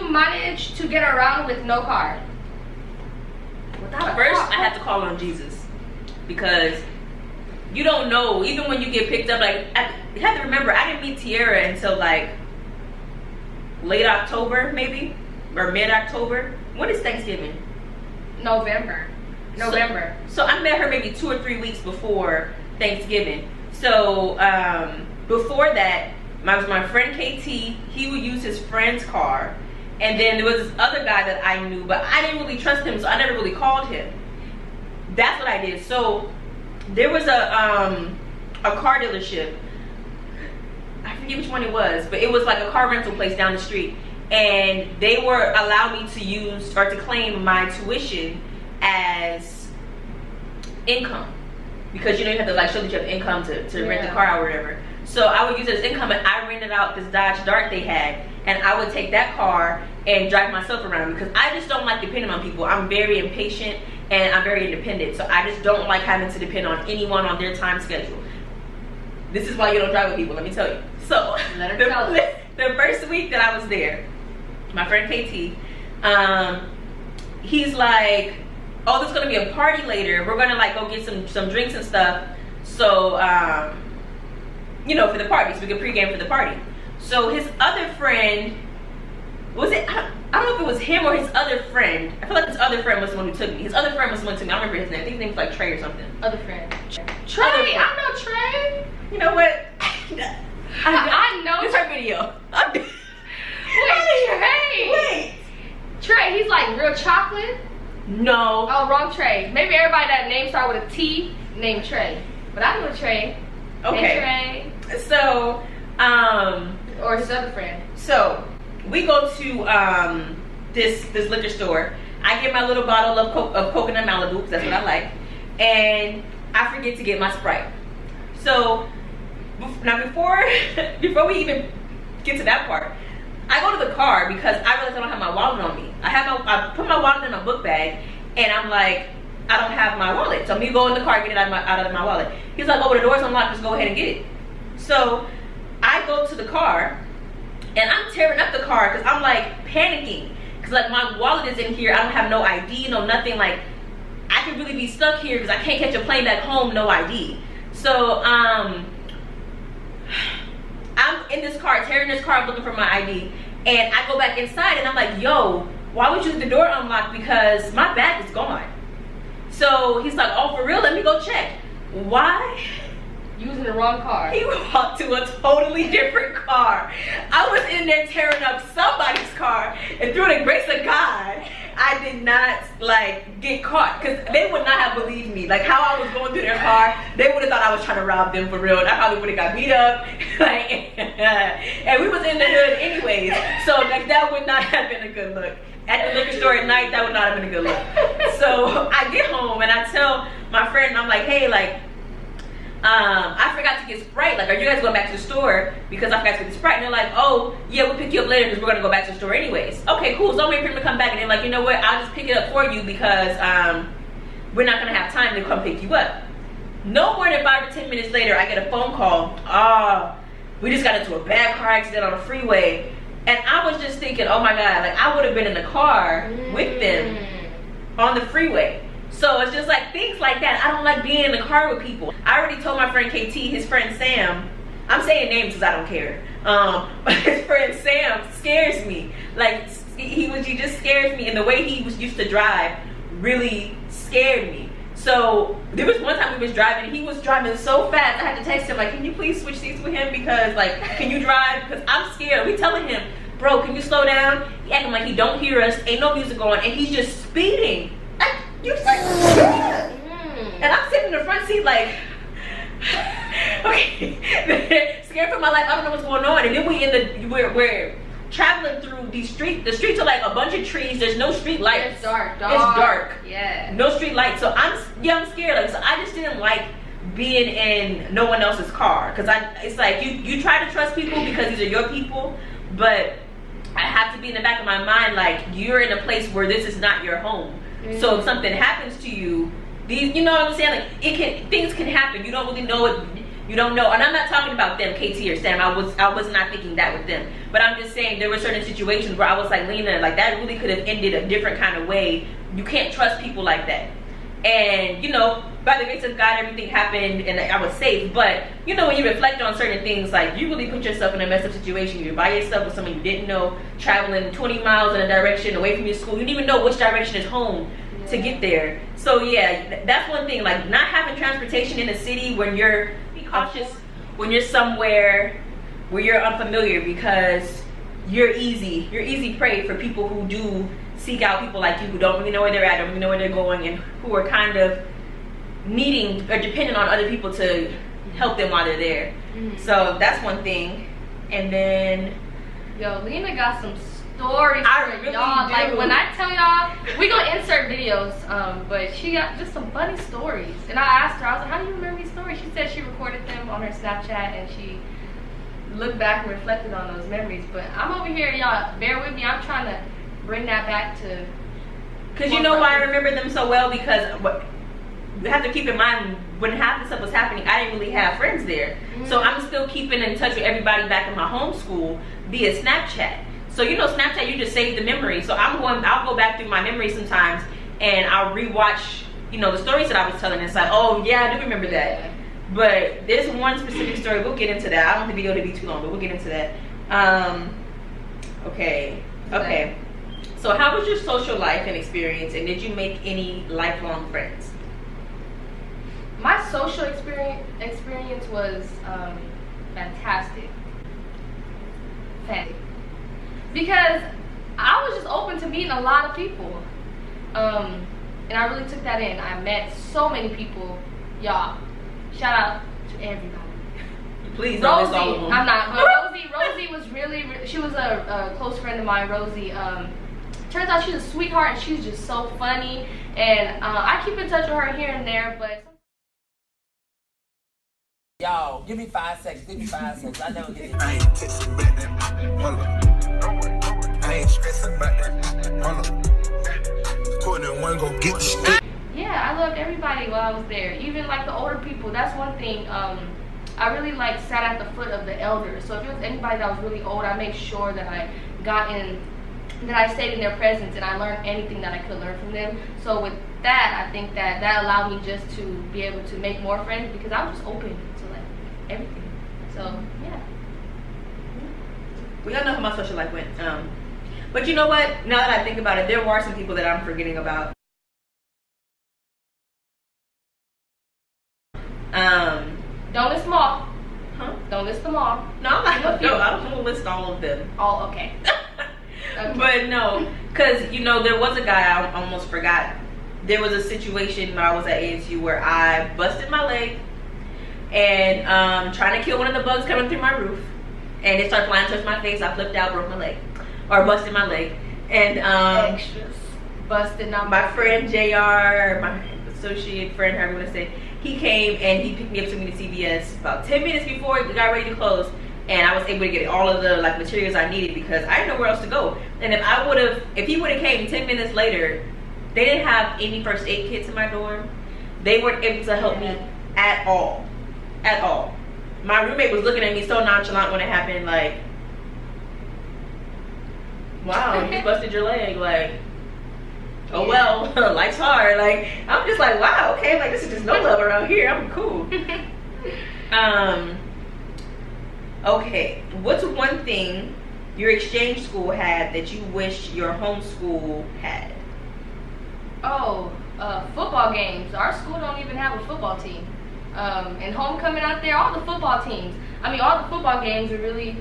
you manage to get around with no car? Without a First, car? I had to call on Jesus, because you don't know. Even when you get picked up, like you have to remember, I didn't meet Tiara until like late October, maybe, or mid-October. When is Thanksgiving? November. So I met her maybe 2 or 3 weeks before Thanksgiving. So before that, my friend KT, he would use his friend's car, and then there was this other guy that I knew, but I didn't really trust him, so I never really called him. That's what I did. So there was a car dealership. I forget which one it was, but it was like a car rental place down the street, and they were allowing me to use or to claim my tuition as income, because you know you have to like show that you have income to rent the car out or whatever. So I would use it as income, and I rented out this Dodge Dart they had, and I would take that car and drive myself around, because I just don't like depending on people. I'm very impatient and I'm very independent, so I just don't like having to depend on anyone on their time schedule. This is why you don't drive with people, let me tell you. So the first week that I was there, my friend KT, he's like, oh, there's gonna be a party later, we're gonna like go get some drinks and stuff, so you know, for the party, so we can pregame for the party. So his other friend, was it, I don't know if it was him or his other friend. I feel like his other friend was the one who took me. His other friend was the one who took me. I don't remember his name. I think his name was like Trey or something. Other friend. Trey, I know Trey. You know what? I know. This is her video. Wait. Trey, he's like real chocolate. No. Oh, wrong Trey. Maybe everybody that name start with a T named Trey. But I know Trey. Okay. Hey, Trey. So, or his other friend. So we go to this liquor store. I get my little bottle of coconut Malibu, because that's what I like, and I forget to get my Sprite. So now before we even get to that part, I go to the car because I realize I don't have my wallet on me. I put my wallet in my book bag, and I'm like, I don't have my wallet. So me go in the car, get it out of my wallet. He's like, oh, the door's unlocked, just go ahead and get it. So I go to the car, and I'm tearing up the car because I'm like panicking, because like my wallet is in here, I don't have no ID, no nothing. Like I could really be stuck here because I can't catch a plane back home, no ID. So I'm in this car, tearing this car up, looking for my ID, and I go back inside, and I'm like, yo, why would you leave the door unlocked? Because my bag is gone. So he's like, oh, for real? Let me go check. Why? Using the wrong car. He walked to a totally different car. I was in there tearing up somebody's car, and through the grace of God, I did not like get caught, because they would not have believed me. Like how I was going through their car, they would have thought I was trying to rob them for real. And I probably would have got beat up. Like, and we was in the hood anyways, so like that would not have been a good look. At the liquor store at night, that would not have been a good look. So I get home and I tell my friend, I'm like, hey, like, I forgot to get Sprite. Like, are you guys going back to the store? Because I forgot to get the Sprite. And they're like, oh, yeah, we'll pick you up later because we're going to go back to the store anyways. Okay, cool. So I'm waiting for him to come back. And they're like, you know what? I'll just pick it up for you because we're not going to have time to come pick you up. No more than 5 or 10 minutes later, I get a phone call. We just got into a bad car accident on the freeway. And I was just thinking, oh my God, like I would have been in the car with them on the freeway. So it's just like things like that. I don't like being in the car with people. I already told my friend KT, his friend Sam, I'm saying names because I don't care. But his friend Sam scares me. Like he just scares me, and the way he was used to drive really scared me. So there was one time we was driving, and he was driving so fast, I had to text him like, can you please switch seats with him, because like, can you drive? Because I'm scared. We telling him, bro, can you slow down? He acting like he don't hear us, ain't no music going, and he's just speeding. And I'm sitting in the front seat like, okay, scared for my life. I don't know what's going on. And then we're traveling through these streets. The streets are like a bunch of trees. There's no street lights. It's dark. It's dark. Yeah. No street lights. So I'm scared. Like, so I just didn't like being in no one else's car, because it's like you try to trust people because these are your people, but I have to be in the back of my mind like you're in a place where this is not your home. So if something happens to you, you know what I'm saying? Like things can happen. You don't really know it. You don't know. And I'm not talking about them, KT or Sam. I was not thinking that with them. But I'm just saying there were certain situations where I was like, Lena, like that really could have ended a different kind of way. You can't trust people like that. And, you know, by the grace of God, everything happened and I was safe. But, you know, when you reflect on certain things, like you really put yourself in a messed up situation. You're by yourself with someone you didn't know, traveling 20 miles in a direction away from your school. You didn't even know which direction is home to get there. So, yeah, that's one thing. Like, not having transportation in a city when you're, be cautious when you're somewhere where you're unfamiliar, because you're easy prey for people who do seek out people like you who don't really know where they're at, don't really know where they're going, and who are kind of needing or dependent on other people to help them while they're there. So that's one thing. And then, yo, Lena got some stories I for really y'all. do. Like when I tell y'all, we gonna insert videos, but she got just some funny stories. And I asked her, I was like, how do you remember these stories? She said she recorded them on her Snapchat and she looked back and reflected on those memories. But I'm over here, y'all, bear with me. I'm trying to bring that back to, because you know why I remember them so well? Because you have to keep in mind, when half the stuff was happening, I didn't really have friends there. So I'm still keeping in touch with everybody back in my homeschool via Snapchat. So you know, Snapchat, you just save the memory. So I'll go back through my memories sometimes and I'll rewatch, you know, the stories that I was telling. It's like, oh yeah, I do remember that. But there's one specific story, we'll get into that. I don't want the video to be too long, but we'll get into that. Okay. So how was your social life and experience, and did you make any lifelong friends? my social experience was fantastic. Because I was just open to meeting a lot of people. And I really took that in. I met so many people. Y'all, shout out to everybody. Please Rosie, don't miss all of them. I'm not, but Rosie was really, she was a close friend of mine, Rosie. Turns out she's a sweetheart and she's just so funny. And I keep in touch with her here and there, but y'all, give me 5 seconds. Give me 5 seconds. I never get it. I ain't texting back that. Hold up. I ain't stressing about that. Hold up. Courtney one go get the shit. yeah, I loved everybody while I was there. Even like the older people. That's one thing. I really like sat at the foot of the elders. So if it was anybody that was really old, I made sure that I got in, that I stayed in their presence and I learned anything that I could learn from them. So with that, I think that allowed me just to be able to make more friends because I was just open to like everything. So yeah. We all know how my social life went. But you know what? Now that I think about it, there were some people that I'm forgetting about. Don't list them all. Huh? Don't list them all. No, I'm not. No, I don't want to list all of them. Oh, okay. Okay. But no, because you know there was a guy I almost forgot. There was a situation when I was at ASU where I busted my leg and trying to kill one of the bugs coming through my roof, and it started flying towards my face. I flipped out, broke my leg, or busted my leg, and Extras. Busted up. my friend JR, my associate friend, however you want to say, he came and he picked me up, took me to CVS about 10 minutes before it got ready to close, and I was able to get all of the like materials I needed because I didn't know where else to go. And if he would have came 10 minutes later, they didn't have any first aid kits in my dorm. They weren't able to help me at all. At all. My roommate was looking at me so nonchalant when it happened, like, wow, you busted your leg, like, oh well, life's hard. Like, I'm just like, wow, okay, like this is just no love around here. I'm cool. Okay, what's one thing your exchange school had that you wish your homeschool had? Oh, football games. Our school don't even have a football team. And homecoming out there, all the football teams. I mean, all the football games are really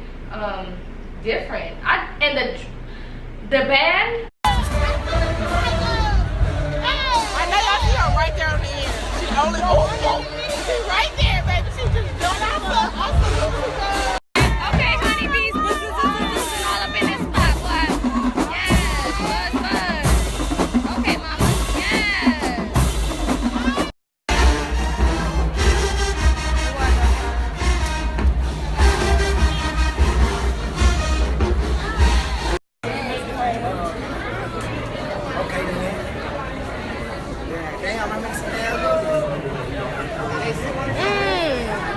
different. And the band. I know y'all see her right there on the end. She only She right there, baby. She just doing awesome. Okay, honeybees, all up in this spot, boy. Yes, buzz. Okay, mama, yes. Okay, then. Yeah, damn, I missed that.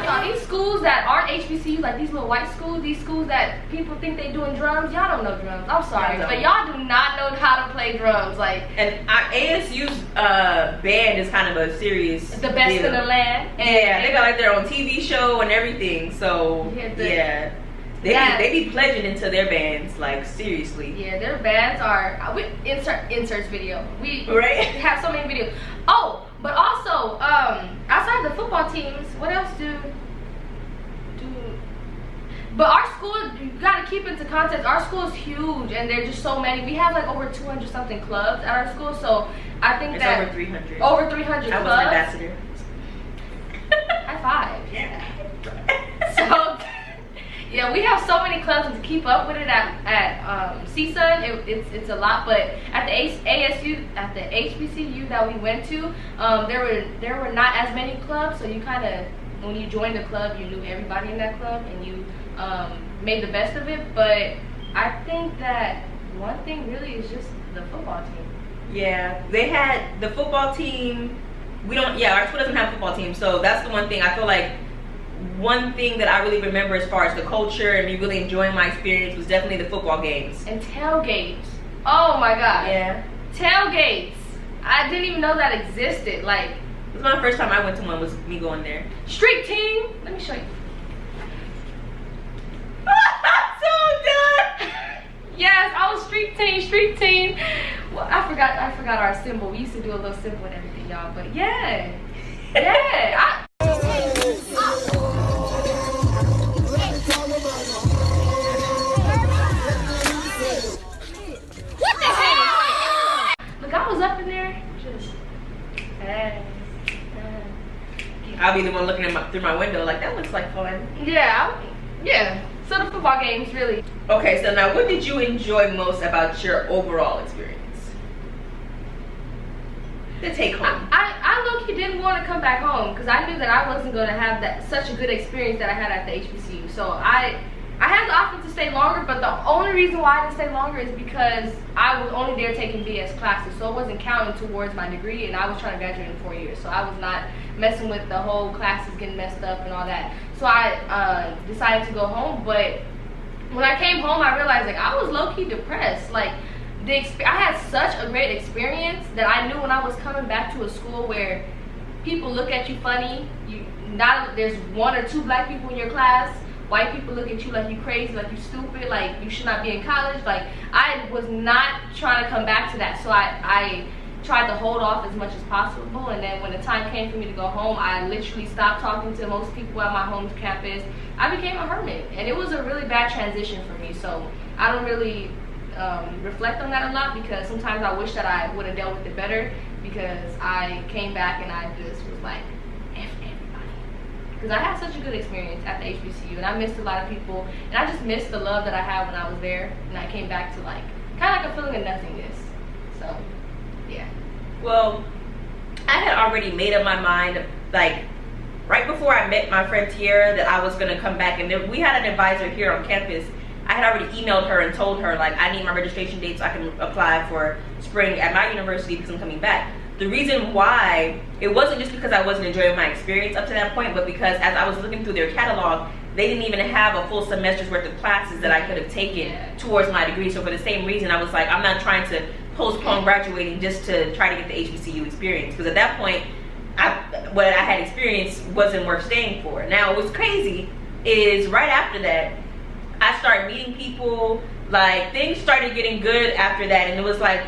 Y'all, these that aren't HBCU, like these little white schools, these schools that people think they doing drums, y'all don't know drums. I'm sorry, but y'all do not know how to play drums. Like, and our ASU's band is kind of a serious. The best deal. in the land. And yeah, they got like their own TV show and everything. So yeah. They be pledging into their bands, like, seriously. Yeah, their bands are, we inserts video. We right? have so many videos. Oh, but also, outside the football teams, what else do, but our school, you gotta keep into context, our school is huge, and there's just so many. We have like over 200 something clubs at our school, so I think it's that over 300. Over 300 I clubs. was an ambassador. High five. Yeah. So, yeah, we have so many clubs, and to keep up with it at CSUN, it's a lot. But at the ASU, at the HBCU that we went to, there were not as many clubs. So you kind of, when you joined the club, you knew everybody in that club, and you made the best of it. But I think that one thing really is just the football team. Yeah, they had the football team. Our school doesn't have a football team, so that's the one thing I feel like. One thing that I really remember as far as the culture and me really enjoying my experience was definitely the football games. And tailgates. Oh my god. Yeah. Tailgates. I didn't even know that existed. Like, it was my first time I went to one, was me going there. Street team. Let me show you. I'm so done. Yes, I was street team. Well, I forgot our symbol. We used to do a little symbol and everything, y'all. But yeah. Yeah. What the hell? Look, I was up in there. Just, I'll be the one looking at through my window like, that looks like fun. yeah. So the football games, really. Okay, so now what did you enjoy most about your overall experience? The take home. I low-key didn't want to come back home because I knew that I wasn't going to have such a good experience that I had at the HBCU. So I had the option to stay longer, but the only reason why I didn't stay longer is because I was only there taking BS classes, so it wasn't counting towards my degree, and I was trying to graduate in 4 years, so I was not messing with the whole classes getting messed up and all that. So I decided to go home, but when I came home, I realized like I was low-key depressed. Like, I had such a great experience that I knew when I was coming back to a school where people look at you funny, there's 1 or 2 black people in your class, white people look at you like you crazy, like you stupid, like you should not be in college. Like, I was not trying to come back to that, so I tried to hold off as much as possible. And then when the time came for me to go home, I literally stopped talking to most people at my home campus. I became a hermit, and it was a really bad transition for me. So I don't really reflect on that a lot, because sometimes I wish that I would have dealt with it better, because I came back and I just was like, F everybody. Because I had such a good experience at the HBCU, and I missed a lot of people, and I just missed the love that I had when I was there, and I came back to like kind of like a feeling of nothingness. So yeah. Well, I had already made up my mind, like right before I met my friend Tiara, that I was going to come back. And then we had an advisor here on campus. I had already emailed her and told her, like, I need my registration date so I can apply for spring at my university because I'm coming back. The reason why, it wasn't just because I wasn't enjoying my experience up to that point, but because as I was looking through their catalog, they didn't even have a full semester's worth of classes that I could have taken towards my degree. So for the same reason, I was like, I'm not trying to postpone graduating just to try to get the HBCU experience. Because at that point, what I had experienced wasn't worth staying for. Now, what's crazy is right after that, I started meeting people, like things started getting good after that, and it was like,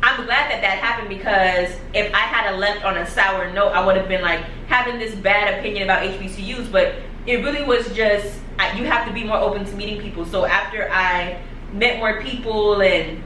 I'm glad that happened, because if I had left on a sour note, I would have been like having this bad opinion about HBCUs. But it really was just, you have to be more open to meeting people. So after I met more people and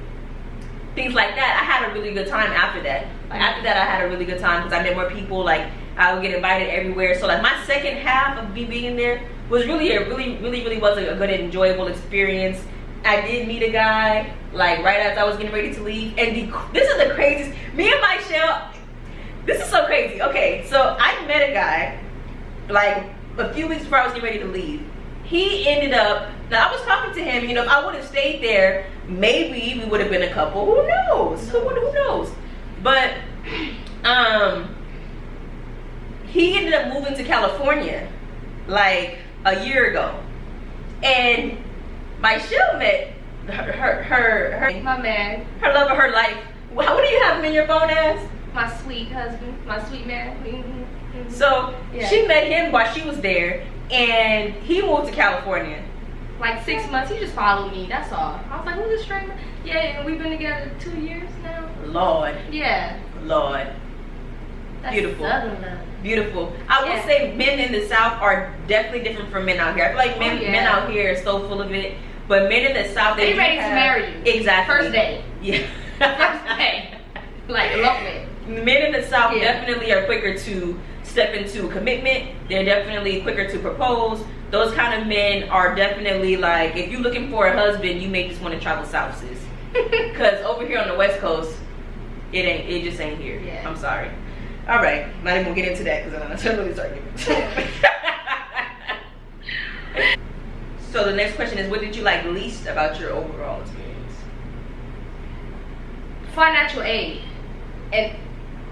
things like that, I had a really good time after that. Like, after that, I had a really good time because I met more people. Like, I would get invited everywhere. So like my second half of me being there was really was a good and enjoyable experience. I did meet a guy like right as I was getting ready to leave, and this is the craziest. Me and Mychel, this is so crazy. Okay, so I met a guy like a few weeks before I was getting ready to leave. He ended up, now I was talking to him, you know, if I would have stayed there, maybe we would have been a couple. Who knows? Who knows? But he ended up moving to California. like a year ago, and Mychel met her My man, her love of her life. What do you have him in your phone as? my sweet husband, my sweet man. So Yeah. she met him while she was there, and he moved to California. Like 6 months, he just followed me. That's all. I was like, who's this stranger? Yeah, and we've been together 2 years now. Lord, Yeah. Lord, That's Beautiful. Southern love. beautiful. I will Yeah. say men in the South are definitely different from men out here. I feel like men, Oh, yeah. men out here are so full of it, but men in the South, They do ready to have- marry you. Exactly. First day. Yeah. First day. Like, elopement. Men in the South Yeah. definitely are quicker to step into a commitment. They're definitely quicker to propose. Those kind of men are definitely like, if you're looking for a husband, you may just want to travel south, sis. Because over here on the West Coast, it just ain't here. Yeah. I'm sorry. All right, not even gonna get into that because I'm gonna really start getting. So the next question is, what did you like least about your overall experience? Financial aid. And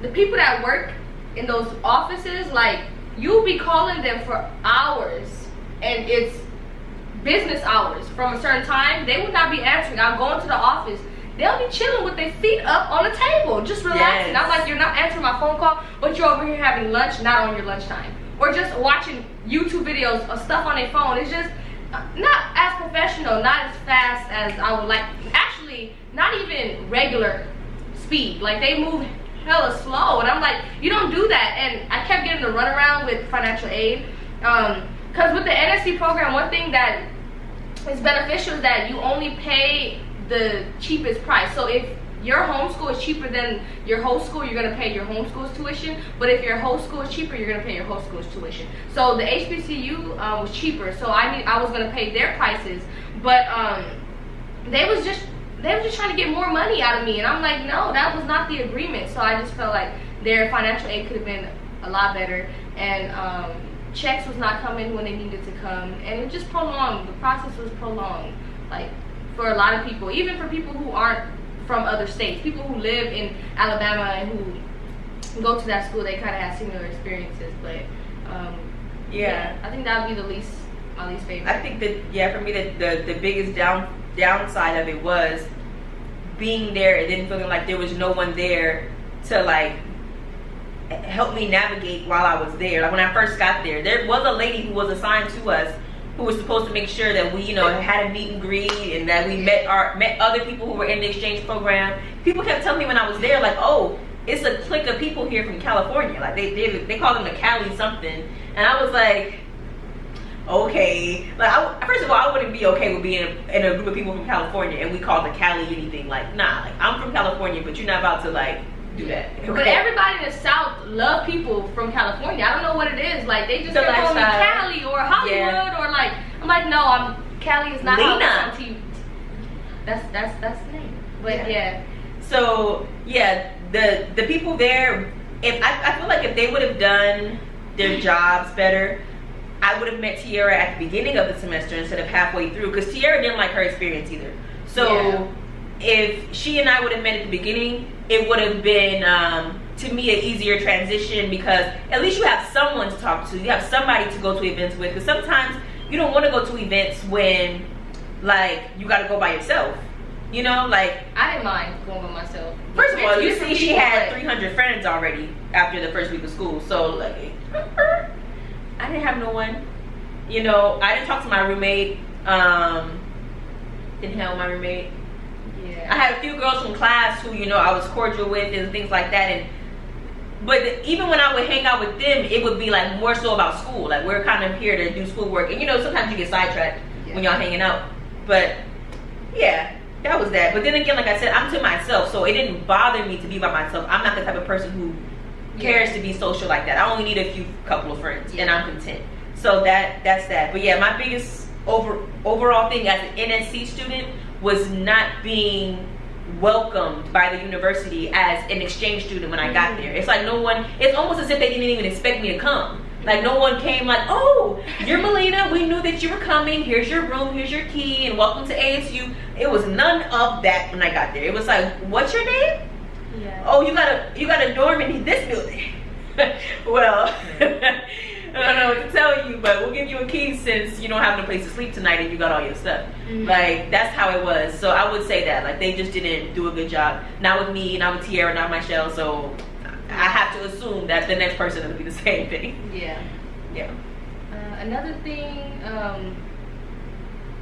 the people that work in those offices, like, you'll be calling them for hours, and it's business hours from a certain time. They would not be answering. I'm going to the office. They'll be chilling with their feet up on the table, just relaxing. Yes. I'm like, you're not answering my phone call, but you're over here having lunch, not on your lunchtime. Or just watching YouTube videos of stuff on their phone. It's just not as professional, not as fast as I would like. Actually, not even regular speed. Like, they move hella slow, and I'm like, you don't do that. And I kept getting the runaround with financial aid, because with the NSC program, one thing that is beneficial is that you only pay the cheapest price. So if your homeschool is cheaper than your whole school, you're gonna pay your homeschool's tuition. But if your whole school is cheaper, you're gonna pay your whole school's tuition. So the HBCU was cheaper, so I was gonna pay their prices. But they was just trying to get more money out of me, and I'm like, no, that was not the agreement. So I just felt like their financial aid could have been a lot better, and checks was not coming when they needed to come, and it just prolonged. The process was prolonged, like, for a lot of people, even for people who aren't from other states, people who live in Alabama and who go to that school, they kind of have similar experiences. But yeah, I think that would be my least favorite. I think that, for me, the biggest downside of it was being there and then feeling like there was no one there to, like, help me navigate while I was there. Like, when I first got there was a lady who was assigned to us who was supposed to make sure that we, had a meet and greet, and that we met other people who were in the exchange program. People kept telling me when I was there, like, oh, it's a clique of people here from California. Like, they call them the Cali something. And I was like, okay. Like, first of all, I wouldn't be okay with being in a group of people from California and we call the Cali anything. Like, nah, like, I'm from California, but you're not about to, like, do that. Okay. But everybody in the South love people from California. I don't know what it is. Like, they just The call me lifestyle. Cali or Hollywood, or like, I'm like, no, Cali is not Lena. Hollywood. That's the name. But yeah. So yeah, the people there, if I feel like if they would have done their jobs better, I would have met Tiara at the beginning of the semester instead of halfway through, because Tiara didn't like her experience either. So if she and I would have met at the beginning, it would have been to me an easier transition, because at least you have someone to talk to, you have somebody to go to events with. Because sometimes you don't want to go to events when, like, you got to go by yourself. Like, I didn't mind going by myself. first of all, you Different see, she people, had but- 300 friends already after the first week of school. So, like, I didn't have no one. I didn't talk to my roommate. Didn't have my roommate. Yeah. I had a few girls from class who, I was cordial with and things like that. But even when I would hang out with them, it would be like more so about school. Like, we're kind of here to do schoolwork. And sometimes you get sidetracked when y'all hanging out. But yeah, that was that. But then again, like I said, I'm to myself, so it didn't bother me to be by myself. I'm not the type of person who cares to be social like that. I only need a couple of friends, and I'm content. So that's that. But yeah, my biggest overall thing as an NSC student was not being welcomed by the university as an exchange student when I got there. It's like it's almost as if they didn't even expect me to come. Like, no one came like, oh, you're Melina, we knew that you were coming, here's your room, here's your key, and welcome to ASU. It was none of that when I got there. It was like, what's your name? Yeah. Oh, you got a dorm in this building. Well, I don't know what to tell you, but we'll give you a key since you don't have no place to sleep tonight and you got all your stuff. Like, that's how it was. So I would say that, like, they just didn't do a good job. Not with me, not with Tiara, not Mychel. So I have to assume that the next person will be the same thing. Yeah. Yeah. Another thing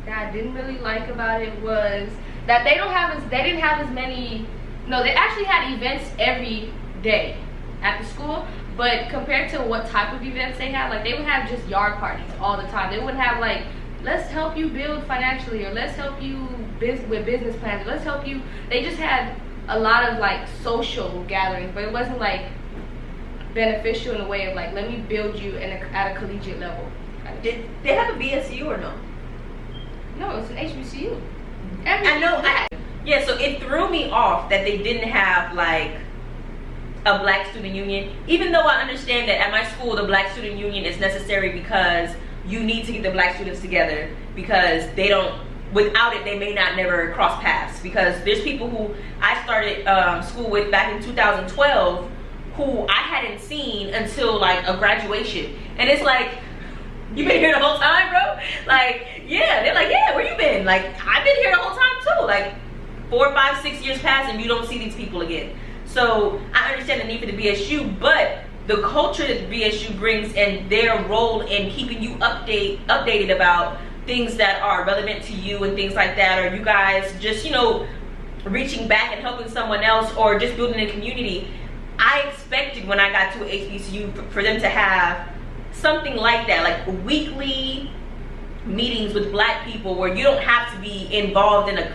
that I didn't really like about it was that they didn't have as many. No, they actually had events every day at the school, but compared to what type of events they had, like they would have just yard parties all the time. They wouldn't have like, let's help you build financially, or let's help you with business plans, or let's help you. They just had a lot of like social gatherings, but it wasn't like beneficial in a way of like, let me build you at a collegiate level. Did they have a BSU or no? No, it's an HBCU. I know. Yeah, so it threw me off that they didn't have like a black student union, even though I understand that at my school the black student union is necessary because you need to get the black students together, because they don't, without it they may not never cross paths, because there's people who I started school with back in 2012 who I hadn't seen until like a graduation, and it's like, you been here the whole time, bro? Like, yeah, they're like, yeah, where you been? Like, I've been here the whole time too. Like 4, 5, 6 years pass and you don't see these people again. So I understand the need for the BSU, but the culture that the BSU brings and their role in keeping you updated about things that are relevant to you and things like that, or you guys just, you know, reaching back and helping someone else, or just building a community. I expected when I got to HBCU for them to have something like that, like weekly meetings with black people where you don't have to be involved in a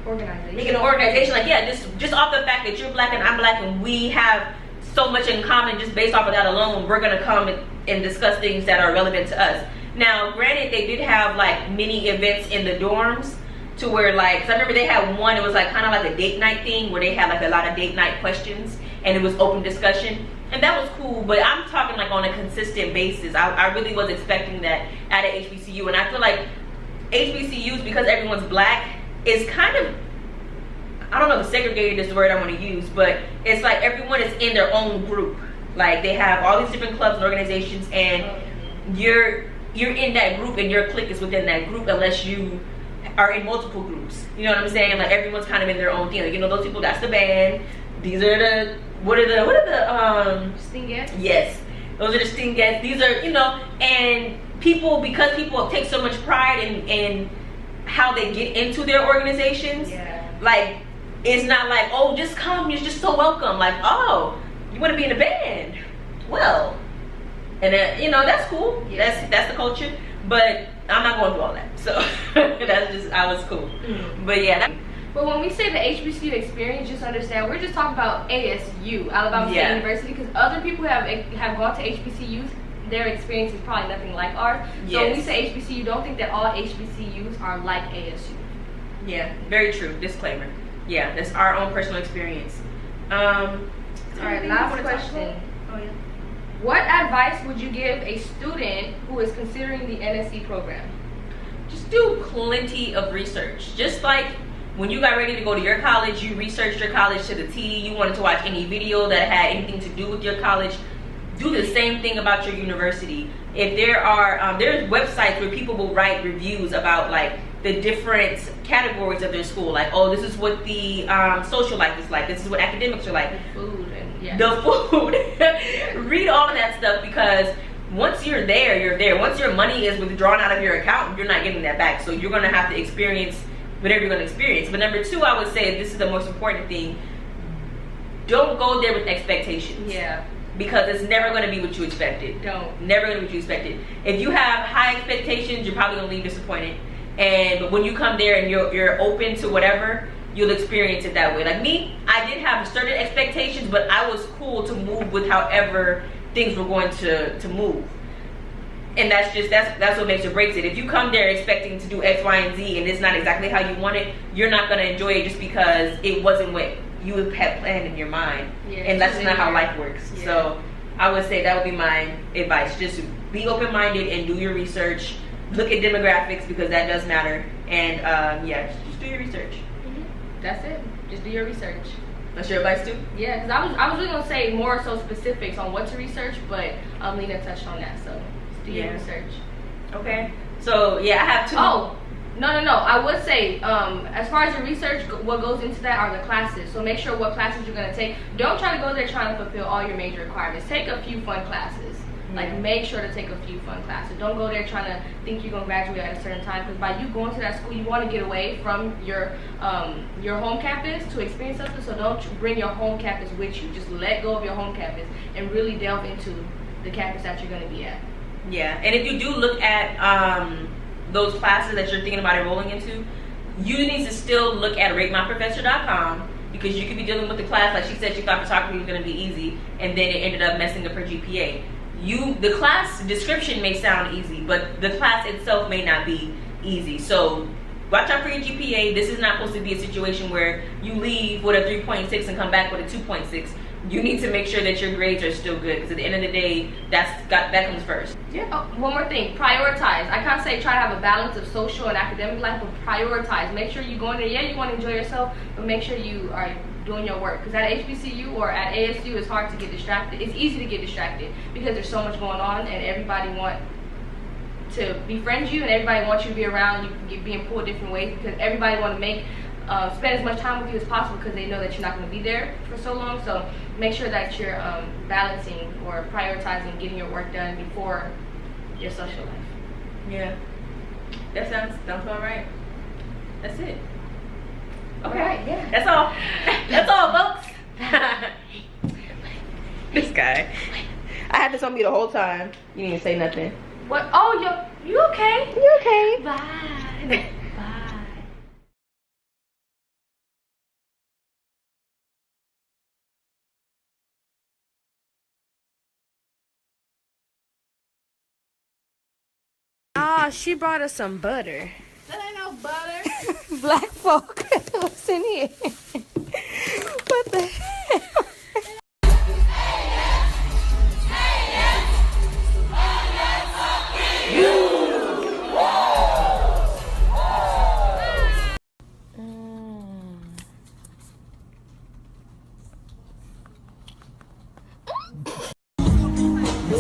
organization. Like, yeah, just off the fact that you're black and I'm black and we have so much in common, just based off of that alone, we're gonna come and discuss things that are relevant to us. Now, granted, they did have like mini events in the dorms to where, like, 'cause I remember they had one, it was like kind of like a date night thing where they had like a lot of date night questions and it was open discussion, and that was cool. But I'm talking like on a consistent basis. I really was expecting that at an HBCU, and I feel like HBCUs, because everyone's black, is kind of, I don't know if segregated is the word I want to use, but it's like everyone is in their own group. Like they have all these different clubs and organizations, and you're in that group and your clique is within that group, unless you are in multiple groups. You know what I'm saying? Like everyone's kind of in their own thing. Like, you know, those people, that's the band. These are the what are the stingettes? Yes, those are the stingettes. These are, you know, and people, because people take so much pride in how they get into their organizations. Yeah. Like, it's not like, oh, just come, you're just so welcome. Like, oh, you want to be in a band? Well, and then, you know, that's cool. Yeah. That's the culture. But I'm not going through all that. So that's just, I was cool. Mm-hmm. But yeah. But when we say the HBCU experience, just understand, we're just talking about ASU, Alabama State University, because other people have gone to HBCUs. Their experience is probably nothing like ours. Yes. So when we say HBCU, don't think that all HBCUs are like ASU. Yeah, very true. Disclaimer. Yeah, that's our own personal experience. All right, last question. Oh, yeah. What advice would you give a student who is considering the NSC program? Just do plenty of research. Just like when you got ready to go to your college, you researched your college to the T. You wanted to watch any video that had anything to do with your college. Do the same thing about your university. If there are, there's websites where people will write reviews about like the different categories of their school. Like, oh, this is what the social life is like. This is what academics are like. The food and the food. Read all of that stuff, because once you're there, you're there. Once your money is withdrawn out of your account, you're not getting that back. So you're gonna have to experience whatever you're gonna experience. But number two, I would say, this is the most important thing, don't go there with expectations. Yeah. Because it's never going to be what you expected. Never going to be what you expected. If you have high expectations, you're probably going to leave disappointed. But when you come there and you're open to whatever, you'll experience it that way. Like me, I did have certain expectations, but I was cool to move with however things were going to move. And that's what makes or breaks it. If you come there expecting to do X, Y, and Z, and it's not exactly how you want it, you're not going to enjoy it just because it wasn't what you had planned in your mind. Yeah, and that's not how life works. Yeah. So I would say that would be my advice. Just be open-minded and do your research. Look at demographics, because that does matter. And yeah, just do your research. That's it. Just do your research. That's your advice too? Yeah, because I was really gonna say more so specifics on what to research, but Lena touched on that, so do your research. Okay. So yeah, I have two. Oh, no. I would say, as far as your research, what goes into that are the classes. So make sure what classes you're gonna take. Don't try to go there trying to fulfill all your major requirements. Take a few fun classes. Like, make sure to take a few fun classes. Don't go there trying to think you're gonna graduate at a certain time, because by you going to that school, you want to get away from your home campus to experience something. So don't bring your home campus with you. Just let go of your home campus and really delve into the campus that you're gonna be at. Yeah, and if you do look at those classes that you're thinking about enrolling into, you need to still look at ratemyprofessor.com, because you could be dealing with the class, like she said, she thought photography was gonna be easy, and then it ended up messing up her GPA. The class description may sound easy, but the class itself may not be easy. So watch out for your GPA. This is not supposed to be a situation where you leave with a 3.6 and come back with a 2.6. You need to make sure that your grades are still good, because at the end of the day, that comes first. Yeah. Oh, one more thing, prioritize. I can't say try to have a balance of social and academic life, but prioritize. Make sure you're going there. Yeah, you want to enjoy yourself, but make sure you are doing your work. Because at HBCU or at ASU, it's hard to get distracted. It's easy to get distracted because there's so much going on, and everybody wants to befriend you, and everybody wants you to be around. You being pulled different ways, because everybody want to make spend as much time with you as possible, because they know that you're not going to be there for so long. So make sure that you're balancing or prioritizing getting your work done before your social life. Yeah, that sounds all right. That's it. Okay, right, yeah. That's all, folks. This guy. I had this on me the whole time. You didn't even say nothing. What? Oh, you okay? You okay? Bye. Bye. Ah, she brought us some butter. That ain't no butter. Black folk. What's in here? What the hell?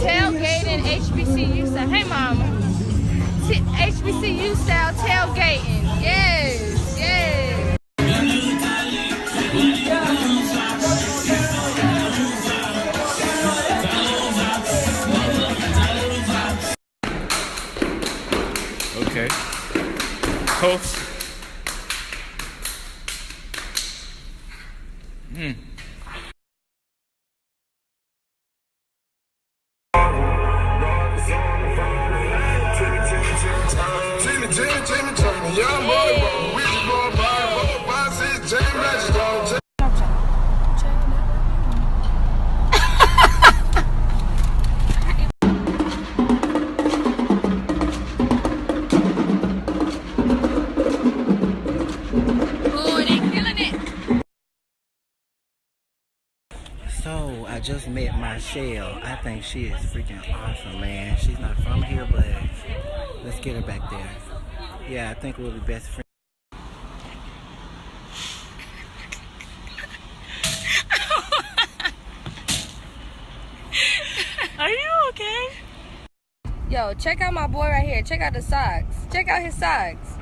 Tailgating HBCU style. Hey, mama. HBCU style tailgating. Yes, yes. Okay. Toast. Young boy, rich boy, 5, 6, James Magic. So I just met Mychel. I think she is freaking awesome, man. She's not from here, but let's get her back there. Yeah, I think we'll be best friends. Are you okay? Yo, check out my boy right here. Check out the socks. Check out his socks.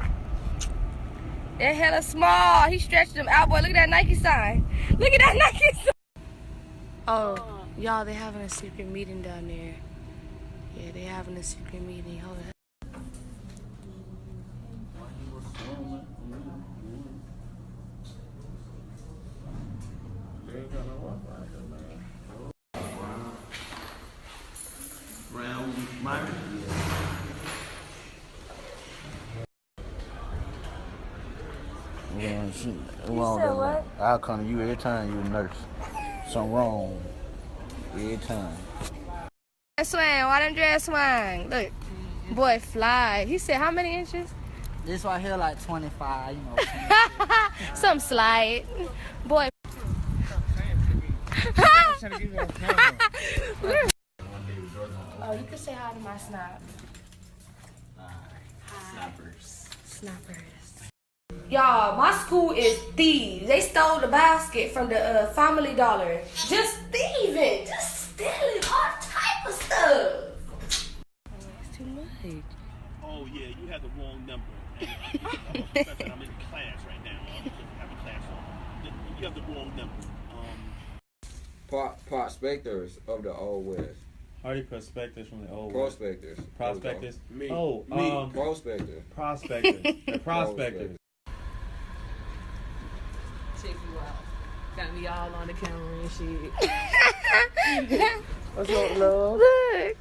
They're hella small. He stretched them out, boy. Look at that Nike sign. Look at that Nike sign. Oh, y'all, they having a secret meeting down there. Yeah, they having a secret meeting. Hold on. Yeah, what? I'll come to you every time you're a nurse. Something wrong. Every time. Swing, why them dress swing? Look, boy, fly. He said how many inches? This right here like 25, you know. Some slide. Boy. Oh, you can say hi to my snap. Hi. Snappers. Y'all, my school is thieves. They stole the basket from the Family Dollar. Just thieving. Just stealing all type of stuff. It's too much. Oh yeah, you have the wrong number. I'm in class right now. I have a class on. You have the wrong number. Prospectors of the Old West. Are they prospectors from the old West? Prospectors. Prospectors? Me. Oh, Me. Prospector. Prospectors. The prospectors. Check you out. Got me all on the camera and shit. What's up, love? Look.